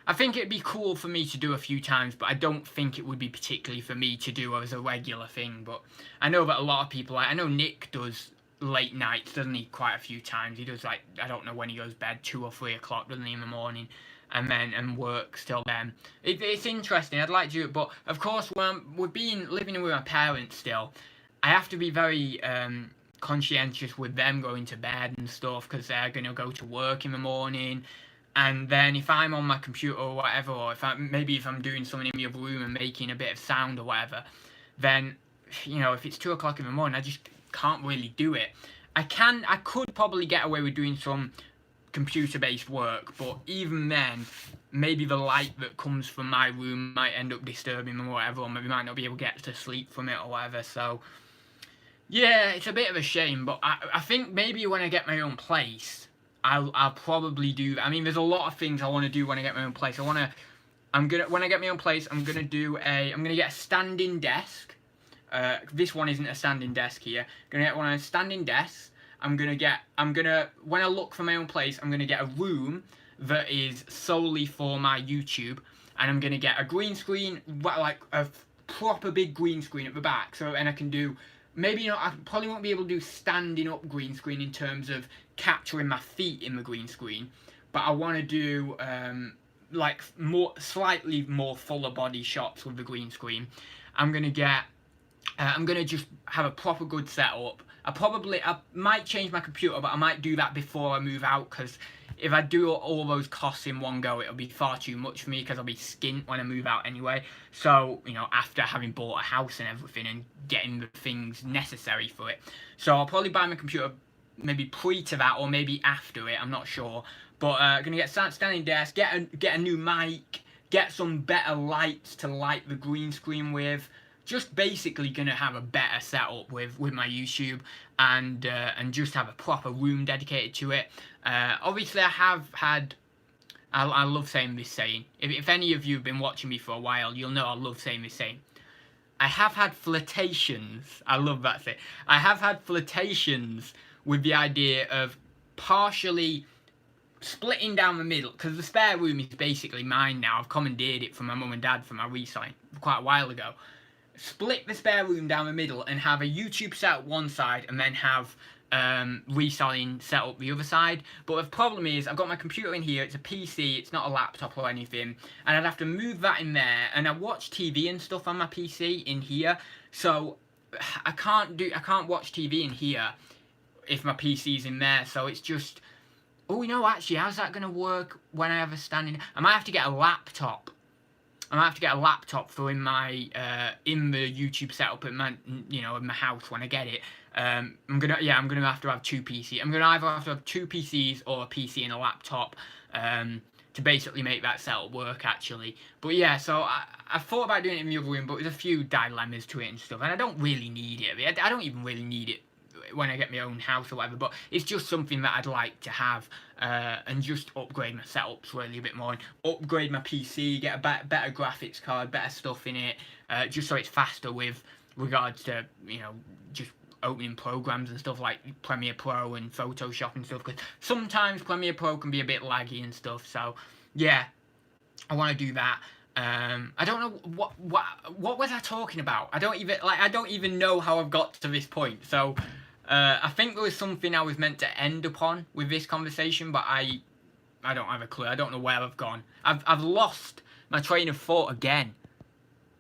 I think it'd be cool for me to do a few times, but I don't think it would be particularly for me to do as a regular thing. But I know that a lot of people, I know Nick does late nights, doesn't he, quite a few times. He does, like, I don't know when he goes to bed, 2 or 3 o'clock, doesn't he, in the morning, and works till then. It's interesting, I'd like to do it, but of course, when living with my parents still, I have to be very conscientious with them going to bed and stuff, because they're going to go to work in the morning. And then if I'm on my computer or whatever, or if I'm doing something in the other room and making a bit of sound or whatever, then, if it's 2 o'clock in the morning, I just can't really do it. I could probably get away with doing some computer-based work, but even then, maybe the light that comes from my room might end up disturbing them or whatever, or maybe might not be able to get to sleep from it or whatever, so, yeah, it's a bit of a shame, but I think maybe when I get my own place, I'll probably do that. I mean, there's a lot of things I want to do when I get my own place. When I get my own place, I'm gonna get a standing desk, This one isn't a standing desk here. Gonna get one of a standing desks. I'm gonna, when I look for my own place, I'm gonna get a room that is solely for my YouTube, and I'm gonna get a green screen, like a proper big green screen at the back. So, and I can do, maybe not, I probably won't be able to do standing up green screen in terms of capturing my feet in the green screen, but I want to do like slightly more fuller body shots with the green screen. I'm gonna just have a proper good setup. I might change my computer, but I might do that before I move out, because if I do all those costs in one go, it'll be far too much for me, because I'll be skint when I move out anyway. So, you know, after having bought a house and everything and getting the things necessary for it. So I'll probably buy my computer maybe pre to that, or maybe after it, I'm not sure. But gonna get standing desk, get a new mic, get some better lights to light the green screen with. Just basically gonna have a better setup with my YouTube, and just have a proper room dedicated to it. Obviously, I have had. I love saying this saying. If any of you have been watching me for a while, you'll know I love saying this saying. I have had flirtations. I love that saying. I have had flirtations with the idea of partially splitting down the middle, because the spare room is basically mine now. I've commandeered it from my mum and dad for my reselling quite a while ago. Split the spare room down the middle and have a YouTube set up one side, and then have reselling set up the other side. But the problem is, I've got my computer in here, it's a PC, it's not a laptop or anything, and I'd have to move that in there, and I watch TV and stuff on my PC in here, so I can't watch TV in here if my PC's in there. So it's just, oh, you know, actually, how's that going to work when I have a standing? I might have to get a laptop. I might have to get a laptop for in my in the YouTube setup at my, you know, in my house when I get it. I'm gonna have to have two PCs. I'm gonna either have to have two PCs or a PC and a laptop to basically make that setup work, actually. But yeah, so I thought about doing it in the other room, but there's a few dilemmas to it and stuff, and I don't really need it. I don't even really need it when I get my own house or whatever, but it's just something that I'd like to have, and just upgrade my setups really a bit more, and upgrade my PC, get a better graphics card, better stuff in it, just so it's faster with regards to, you know, just opening programs and stuff like Premiere Pro and Photoshop and stuff, because sometimes Premiere Pro can be a bit laggy and stuff. So yeah, I want to do that. I don't know what was I talking about. I don't even know how I've got to this point. So I think there was something I was meant to end upon with this conversation, but I don't have a clue. I don't know where I've gone. I've lost my train of thought again.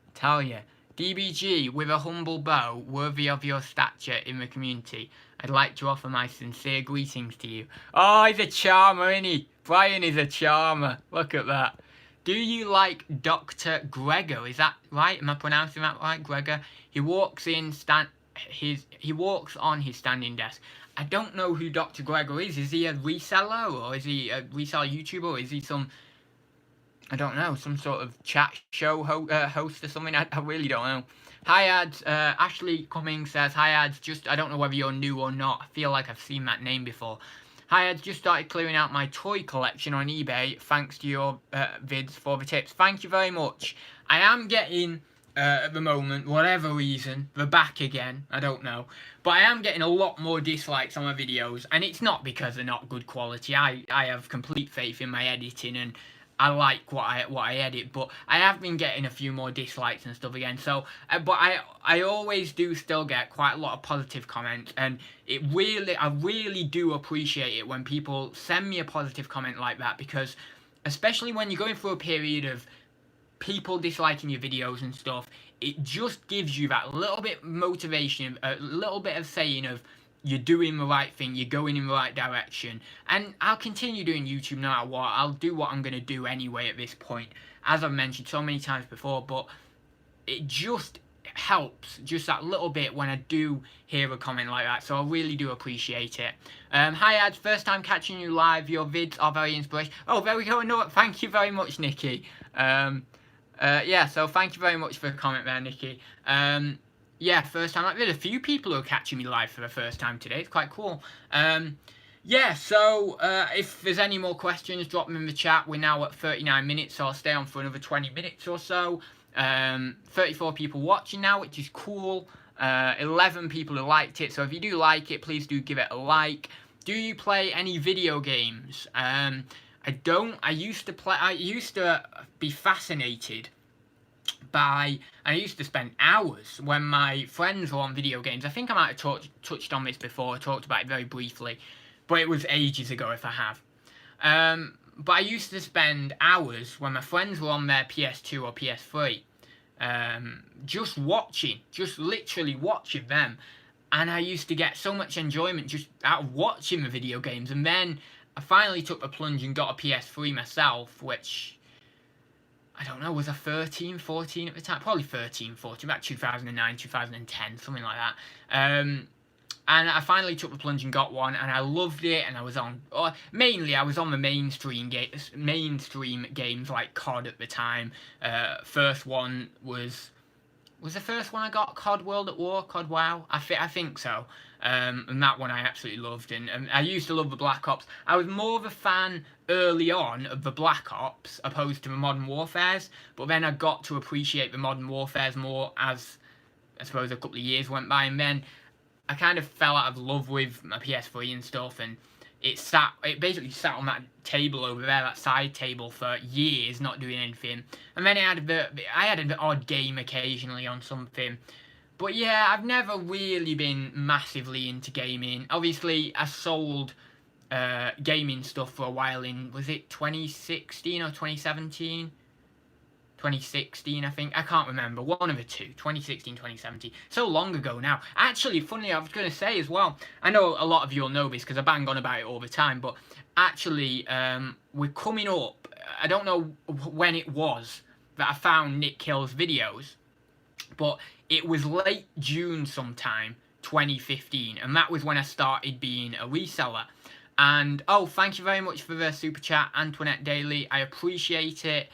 I tell you. DBG, with a humble bow, worthy of your stature in the community, I'd like to offer my sincere greetings to you. Oh, he's a charmer, isn't he? Brian is a charmer. Look at that. Do you like Dr. Gregor? Is that right? Am I pronouncing that right, Gregor? He walks on his standing desk. I don't know who Dr. Gregor is. Is he a reseller, or is he a reseller YouTuber, or is he some, I don't know, some sort of chat show host or something? I really don't know. Hi Ads, Ashley Cummings says, hi Ads, I don't know whether you're new or not. I feel like I've seen that name before. Hi Ads, just started clearing out my toy collection on eBay, thanks to your vids for the tips. Thank you very much. I am getting, at the moment, whatever reason, the back again, I don't know. But I am getting a lot more dislikes on my videos, and it's not because they're not good quality. I have complete faith in my editing, and I like what I edit, but I have been getting a few more dislikes and stuff again. So, but I always do still get quite a lot of positive comments, and I really do appreciate it when people send me a positive comment like that, because especially when you're going through a period of people disliking your videos and stuff, it just gives you that little bit of motivation, a little bit of saying of, you're doing the right thing, you're going in the right direction. And I'll continue doing YouTube no matter what. I'll do what I'm going to do anyway at this point, as I've mentioned so many times before, but it just helps, just that little bit, when I do hear a comment like that. So I really do appreciate it. Hi Ads, first time catching you live, your vids are very inspirational. Oh, there we go, no, thank you very much, Nikki. Yeah, so thank you very much for the comment there, Nikki. Yeah, first time. Like, there's a few people who are catching me live for the first time today. It's quite cool. Yeah, so if there's any more questions, drop them in the chat. We're now at 39 minutes, so I'll stay on for another 20 minutes or so. 34 people watching now, which is cool. 11 people who liked it. So if you do like it, please do give it a like. Do you play any video games? I don't. I used to be fascinated by, and I used to spend hours when my friends were on video games. I think I might have touched on this before. I talked about it very briefly, but it was ages ago if I have. But I used to spend hours when my friends were on their PS2 or PS3, just literally watching them. And I used to get so much enjoyment just out of watching the video games. And then I finally took the plunge and got a PS3 myself, which, I don't know, was I 13, 14 at the time? Probably 13, 14, about 2009, 2010, something like that. And I finally took the plunge and got one, and I loved it. And I was on, mainly I was on the mainstream games like COD at the time. First one was the first one I got COD World at War, COD WoW. I think so. And that one I absolutely loved. And I used to love the Black Ops. I was more of a fan early on of the Black Ops opposed to the Modern Warfares. But then I got to appreciate the Modern Warfares more as, I suppose, a couple of years went by. And then I kind of fell out of love with my PS3 and stuff, and it basically sat on that table over there, that side table, for years, not doing anything. And then I had an odd game occasionally on something. But yeah, I've never really been massively into gaming. Obviously, I sold gaming stuff for a while in, was it 2016 or 2017? 2016, I think. I can't remember. One of the two. 2016, 2017. So long ago now. Actually, funnily, I was going to say as well, I know a lot of you will know this because I bang on about it all the time, but actually, we're coming up, I don't know when it was that I found Nick Hill's videos, but it was late June sometime, 2015, and that was when I started being a reseller. And, oh, thank you very much for the super chat, Antoinette Daly. I appreciate it.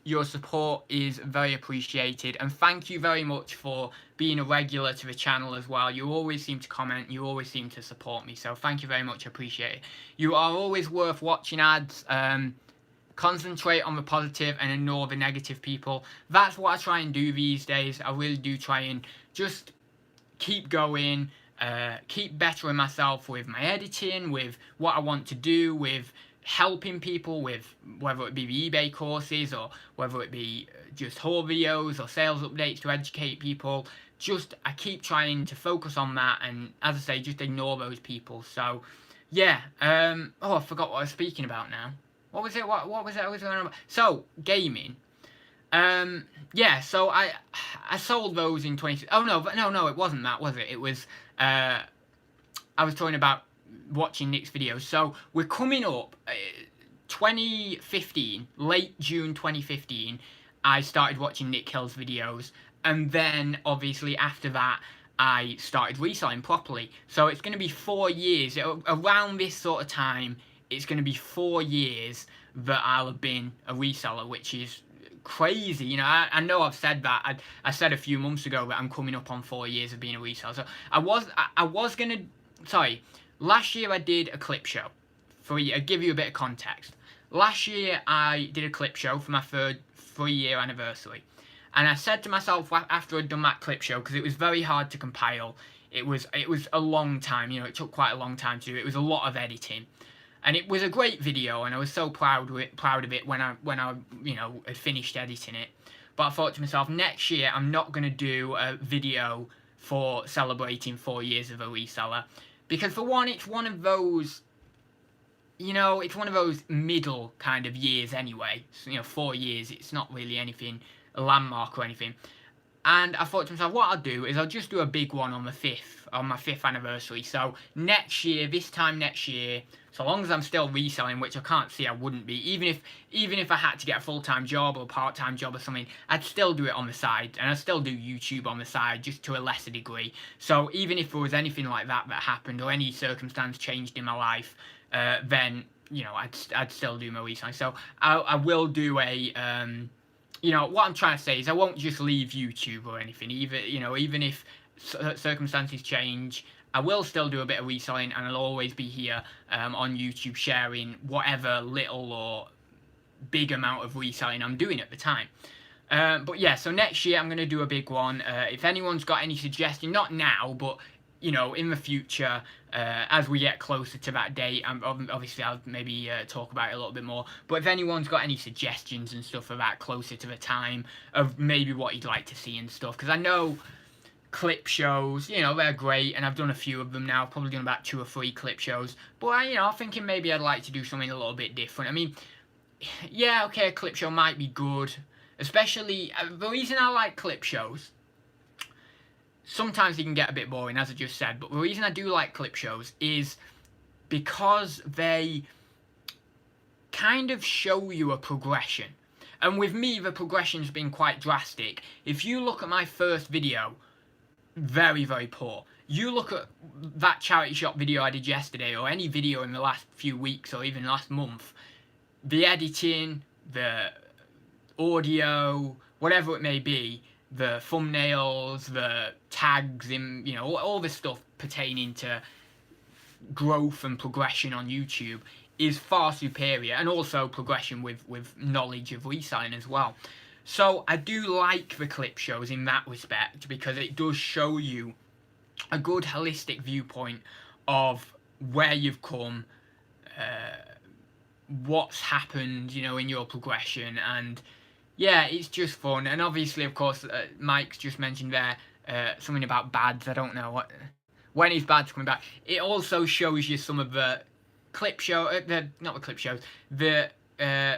Your support is very appreciated. And thank you very much for being a regular to the channel as well. You always seem to comment. You always seem to support me. So thank you very much. I appreciate it. You are always worth watching ads. Concentrate on the positive and ignore the negative people. That's what I try and do these days. I really do try and just keep going. Keep bettering myself with my editing, with what I want to do, with helping people, with whether it be the eBay courses or whether it be just haul videos or sales updates to educate people. I keep trying to focus on that, and as I say, just ignore those people. So yeah, oh, I forgot what I was speaking about now. What was it? What was it I was going on about? So, gaming. Yeah, so I sold those in 20... Oh, no, it wasn't that, was it? It was... I was talking about watching Nick's videos. So, we're coming up... 2015, late June 2015, I started watching Nick Hill's videos. And then, obviously, after that, I started reselling properly. So, it's going to be 4 years. Around this sort of time, it's going to be 4 years that I'll have been a reseller, which is crazy. You know, I know I've said that. I said a few months ago that I'm coming up on 4 years of being a reseller. So I was gonna, sorry, last year I did a clip show. I'll give you a bit of context. Last year I did a clip show for my 3-year anniversary. And I said to myself after I'd done that clip show, because it was very hard to compile, it was a long time, you know, it took quite a long time to do. It was a lot of editing. And it was a great video, and I was so proud of it when I you know, had finished editing it. But I thought to myself, next year I'm not going to do a video for celebrating 4 years of a reseller, because for one, it's one of those, you know, it's one of those middle kind of years anyway. So, you know, 4 years, it's not really anything, a landmark or anything. And I thought to myself, what I'll do is I'll just do a big one on my 5th anniversary. So next year, this time next year, so long as I'm still reselling, which I can't see I wouldn't be, even if I had to get a full-time job or a part-time job or something, I'd still do it on the side, and I'd still do YouTube on the side, just to a lesser degree. So even if there was anything like that happened, or any circumstance changed in my life, then, you know, I'd still do my reselling. So I will do a... you know, what I'm trying to say is I won't just leave YouTube or anything. Even if circumstances change, I will still do a bit of reselling, and I'll always be here on YouTube sharing whatever little or big amount of reselling I'm doing at the time. But yeah, so next year I'm going to do a big one. If anyone's got any suggestions, not now, but you know, in the future, as we get closer to that date, obviously I'll maybe talk about it a little bit more. But if anyone's got any suggestions and stuff for that closer to the time of maybe what you'd like to see and stuff, because I know clip shows, you know, they're great, and I've done a few of them now. I've probably done about 2 or 3 clip shows. But I'm thinking maybe I'd like to do something a little bit different. I mean, yeah, okay, a clip show might be good. Especially, the reason I like clip shows, sometimes they can get a bit boring, as I just said, but the reason I do like clip shows is because they kind of show you a progression. And with me, the progression's been quite drastic. If you look at my first video, very, very poor. You look at that charity shop video I did yesterday, or any video in the last few weeks, or even last month, the editing, the audio, whatever it may be, the thumbnails, the tags, in all this stuff pertaining to growth and progression on YouTube is far superior, and also progression with knowledge of reselling as well. So I do like the clip shows in that respect, because it does show you a good holistic viewpoint of where you've come, what's happened, in your progression, and yeah, it's just fun. And obviously, of course, Mike's just mentioned there something about bads. I don't know when his bad's coming back. It also shows you some of the clip show, not the clip shows, the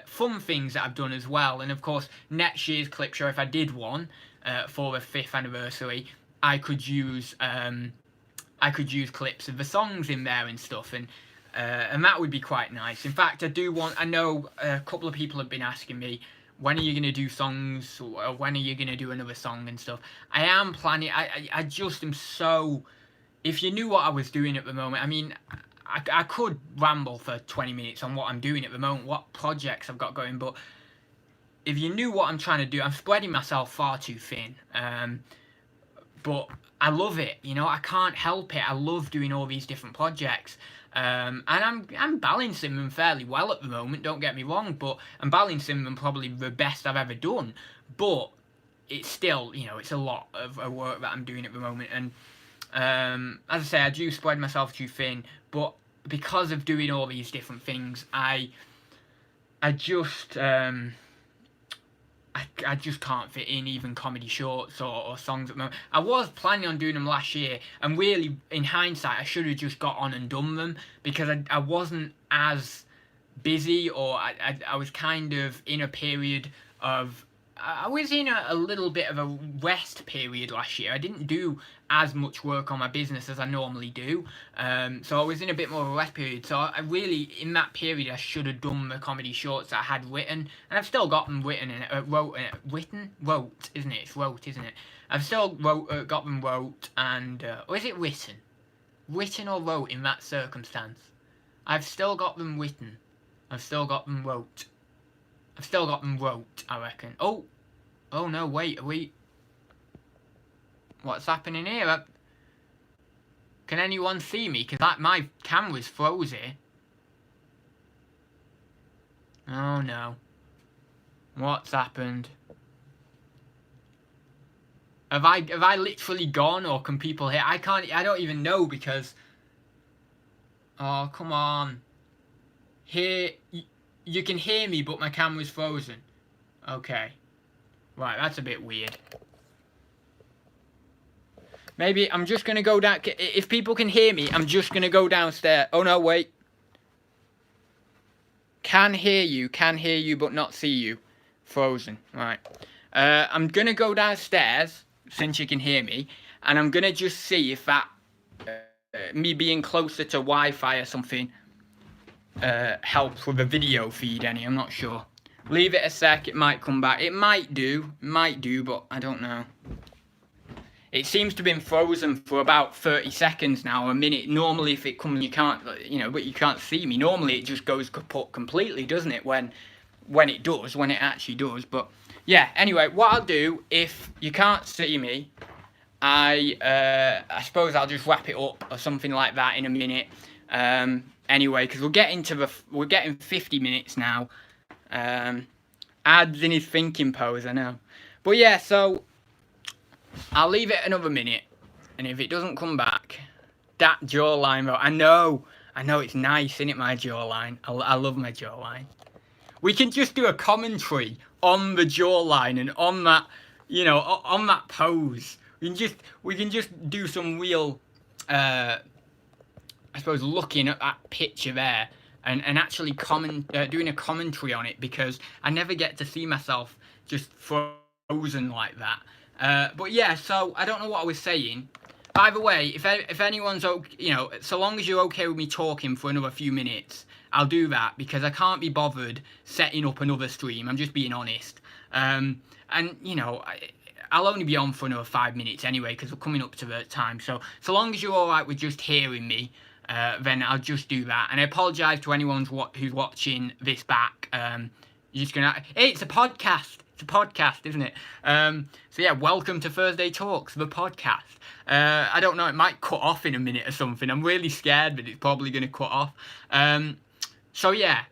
fun things that I've done as well. And of course, next year's clip show, if I did one for the 5th anniversary, I could use clips of the songs in there and stuff, and that would be quite nice. In fact, I know a couple of people have been asking me, when are you going to do songs, or when are you going to do another song and stuff. I am planning. I just am so, if you knew what I was doing at the moment, I mean, I could ramble for 20 minutes on what I'm doing at the moment, what projects I've got going, but if you knew what I'm trying to do, I'm spreading myself far too thin. But I love it, I can't help it. I love doing all these different projects. And I'm balancing them fairly well at the moment, don't get me wrong, but I'm balancing them probably the best I've ever done. But it's still, it's a lot of work that I'm doing at the moment. And as I say, I do spread myself too thin, but because of doing all these different things, I just I just can't fit in even comedy shorts or songs at the moment. I was planning on doing them last year, and really, in hindsight, I should have just got on and done them, because I wasn't as busy, or I was kind of in a period of, I was in a little bit of a rest period last year. I didn't do as much work on my business as I normally do, so I was in a bit more of a rest period. So I really, in that period, I should have done the comedy shorts that I had written, and I've still got them written, wrote, isn't it? It's wrote, isn't it? I've still got them wrote, and or is it written? Written or wrote in that circumstance? I've still got them written. I've still got them wrote. I've still got them wrote, I reckon. Oh no, wait, what's happening here? Can anyone see me? Because my camera's frozen. Oh no. What's happened? Have I literally gone, or can people hear? I don't even know, because, oh, come on. Here, you can hear me, but my camera's frozen. Okay. Right, that's a bit weird. Maybe I'm just going to go down. If people can hear me, I'm just going to go downstairs. Oh, no, wait. Can hear you, but not see you. Frozen. Right. I'm going to go downstairs, since you can hear me, and I'm going to just see if that, me being closer to Wi-Fi or something, helps with the video feed any. I'm not sure. Leave it a sec, it might come back. It might do, but I don't know. It seems to have been frozen for about 30 seconds now, a minute. Normally if it comes, you can't, but you can't see me. Normally it just goes kaput completely, doesn't it, when it actually does. But yeah, anyway, what I'll do, if you can't see me, I suppose I'll just wrap it up or something like that in a minute. Anyway, because we're getting 50 minutes now. Ad's in his thinking pose, I know. But yeah, so I'll leave it another minute, and if it doesn't come back, that jawline, bro. I know it's nice, isn't it, my jawline? I love my jawline. We can just do a commentary on the jawline and on that, on that pose. We can just do some real, I suppose, looking at that picture there and actually doing a commentary on it, because I never get to see myself just frozen like that. But yeah, so I don't know what I was saying. By the way, if anyone's okay, so long as you're okay with me talking for another few minutes, I'll do that, because I can't be bothered setting up another stream. I'm just being honest. And I'll only be on for another 5 minutes anyway, because we're coming up to the time. So long as you're all right with just hearing me, then I'll just do that. And I apologise to anyone who's watching this back. You're just gonna. Hey, it's a podcast. It's a podcast, isn't it? So yeah, welcome to Thursday Talks, the podcast. I don't know, it might cut off in a minute or something. I'm really scared that it's probably going to cut off. So yeah,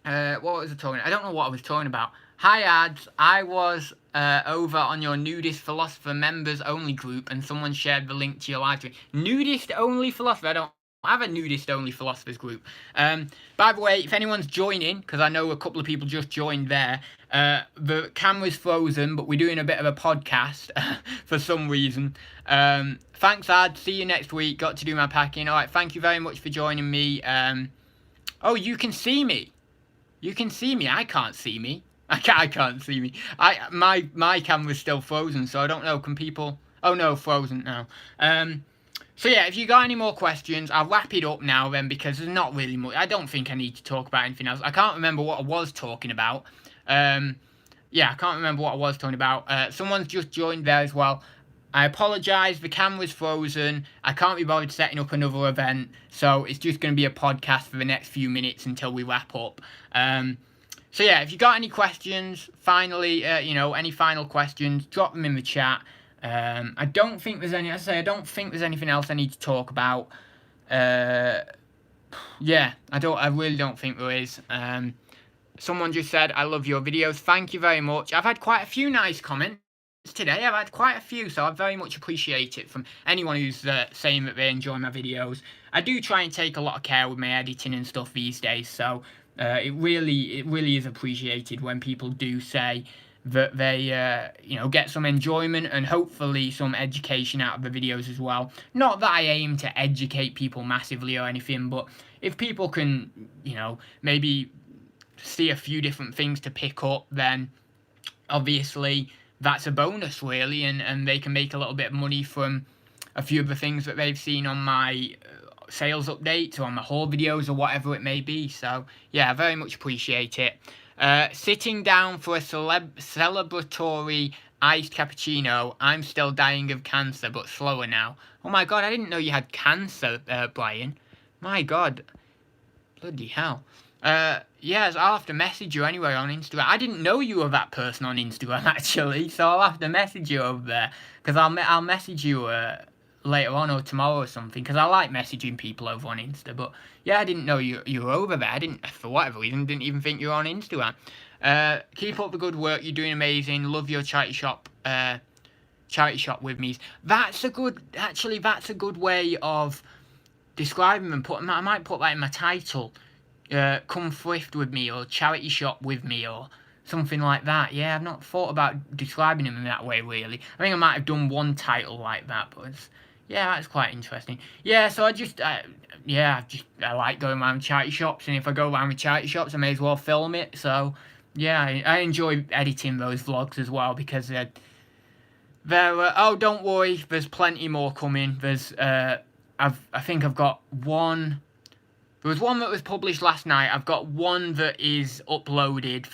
what was I talking about? I don't know what I was talking about. Hi ads, I was over on your Nudist Philosopher members only group, and someone shared the link to your live stream. Nudist only philosopher? I don't have a nudist only philosophers group. By the way, if anyone's joining, because I know a couple of people just joined there, the camera's frozen, but we're doing a bit of a podcast for some reason. Thanks, Ad. See you next week. Got to do my packing. All right, thank you very much for joining me. Oh, you can see me. You can see me. I can't see me. I can't see me. My camera's still frozen, so I don't know. Can people? Oh no, frozen now. So yeah, if you got any more questions, I'll wrap it up now then, because there's not really much. I don't think I need to talk about anything else. I can't remember what I was talking about. Yeah, I can't remember what I was talking about. Someone's just joined there as well. I apologise, the camera's frozen. I can't be bothered setting up another event, so it's just going to be a podcast for the next few minutes until we wrap up. So yeah, if you got any questions, finally, any final questions, drop them in the chat. I don't think there's any. As I say, I don't think there's anything else I need to talk about. Yeah, I really don't think there is. Someone just said, I love your videos. Thank you very much. I've had quite a few nice comments today. I've had quite a few, so I very much appreciate it from anyone who's saying that they enjoy my videos. I do try and take a lot of care with my editing and stuff these days, so it really is appreciated when people do say that they get some enjoyment and hopefully some education out of the videos as well. Not that I aim to educate people massively or anything, but if people can maybe see a few different things to pick up, then obviously that's a bonus really, and they can make a little bit of money from a few of the things that they've seen on my sales updates or on my haul videos or whatever it may be. So yeah, I very much appreciate it. Sitting down for a celebratory iced cappuccino. I'm still dying of cancer, but slower now. Oh my god, I didn't know you had cancer, Brian. My god. Bloody hell. Yes, I'll have to message you anyway on Instagram. I didn't know you were that person on Instagram, actually, so I'll have to message you over there. Because I'll message you later on or tomorrow or something, because I like messaging people over on Insta. But yeah, I didn't know you were over there. I didn't, for whatever reason, didn't even think you were on Instagram. Keep up the good work. You're doing amazing. Love your charity shop with me. That's a good way of describing them. I might put that in my title. Come thrift with me, or charity shop with me, or something like that. Yeah, I've not thought about describing them in that way really. I think I might have done one title like that, but yeah, that's quite interesting. Yeah, so I like going around charity shops, and if I go around with charity shops, I may as well film it. So yeah, I enjoy editing those vlogs as well, because oh, don't worry, there's plenty more coming. There's I think I've got one. There was one that was published last night. I've got one that is uploaded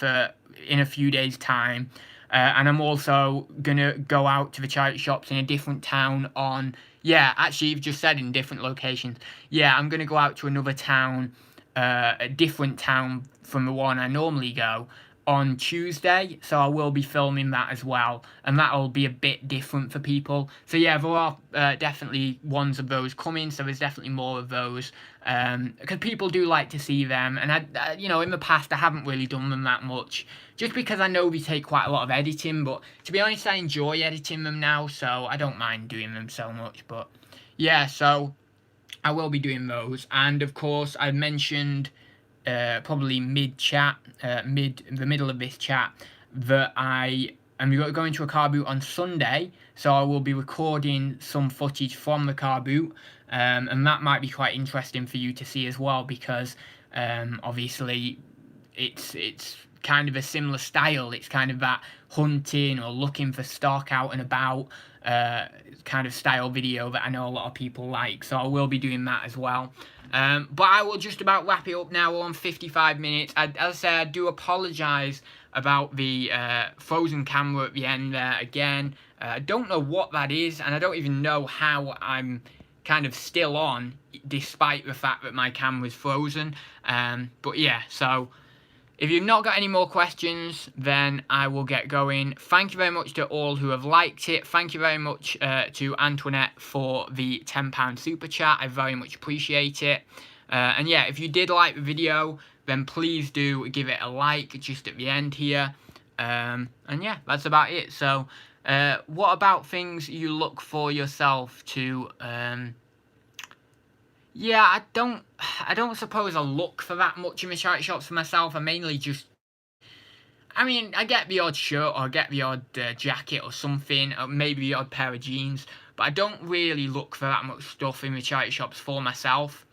in a few days' time. And I'm also going to go out to the charity shops in a different town on... Yeah, actually, you've just said in different locations. Yeah, I'm going to go out to another town, a different town from the one I normally go, on Tuesday, so I will be filming that as well, and that'll be a bit different for people. So yeah, there are definitely ones of those coming, so there's definitely more of those, because people do like to see them, and I you know, in the past I haven't really done them that much, just because I know they take quite a lot of editing, but to be honest, I enjoy editing them now, so I don't mind doing them so much. But yeah, so I will be doing those, and of course I mentioned probably the middle of this chat, that I am going to a car boot on Sunday, so I will be recording some footage from the car boot, and that might be quite interesting for you to see as well, because obviously it's kind of a similar style. It's kind of that hunting or looking for stock out and about kind of style video that I know a lot of people like, so I will be doing that as well. But I will just about wrap it up now. We're on 55 minutes. As I said, I do apologise about the frozen camera at the end there again. I don't know what that is, and I don't even know how I'm kind of still on, despite the fact that my camera's frozen. But yeah, so if you've not got any more questions, then I will get going. Thank you very much to all who have liked it. Thank you very much to Antoinette for the £10 super chat. I very much appreciate it. And yeah, if you did like the video, then please do give it a like just at the end here. And yeah, that's about it. So what about things you look for yourself to... Yeah, I don't suppose I look for that much in the charity shops for myself. I mainly just, I mean, I get the odd shirt, or I get the odd jacket or something, or maybe the odd pair of jeans, but I don't really look for that much stuff in the charity shops for myself.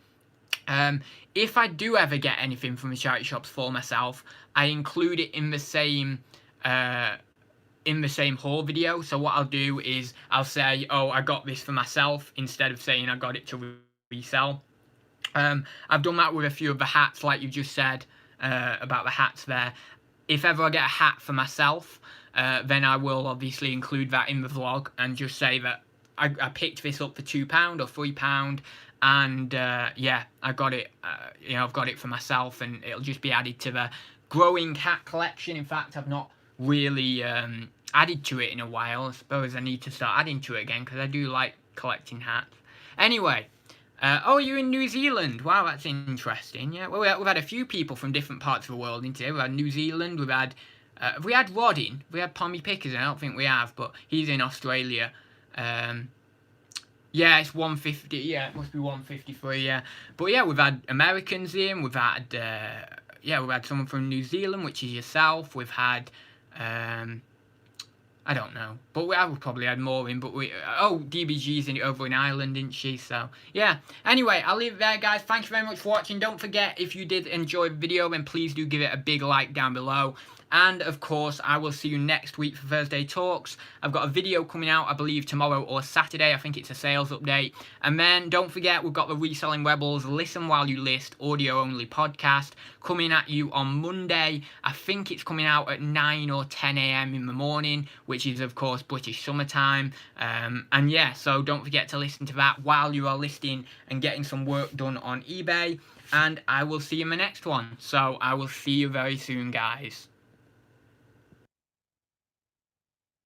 If I do ever get anything from the charity shops for myself, I include it in the same haul video. So what I'll do is I'll say, oh, I got this for myself, instead of saying I got it to resell. I've done that with a few of the hats, like you just said about the hats there. If ever I get a hat for myself, then I will obviously include that in the vlog and just say that I picked this up for £2 or £3, and yeah, I got it. You know, I've got it for myself, and it'll just be added to the growing hat collection. In fact, I've not really added to it in a while. I suppose I need to start adding to it again, because I do like collecting hats. Anyway. Oh, you're in New Zealand. Wow, that's interesting. Yeah, well, we've had a few people from different parts of the world in today. We've had New Zealand. We've had Rod in. We had Pommy Pickers. I don't think we have, but he's in Australia. Yeah, it's 150. Yeah, it must be 153. Yeah, but yeah, we've had Americans in. We've had yeah, we've had someone from New Zealand, which is yourself. We've had I don't know, but I would probably add more in, but oh, DBG's over in Ireland, didn't she? So, yeah. Anyway, I'll leave it there, guys. Thank you very much for watching. Don't forget, if you did enjoy the video, then please do give it a big like down below. And, of course, I will see you next week for Thursday Talks. I've got a video coming out, I believe, tomorrow or Saturday. I think it's a sales update. And then, don't forget, we've got the Reselling Rebels Listen While You List audio-only podcast coming at you on Monday. I think it's coming out at 9 or 10 a.m. in the morning, which is, of course, British summertime. And, yeah, so don't forget to listen to that while you are listing and getting some work done on eBay. And I will see you in the next one. So, I will see you very soon, guys.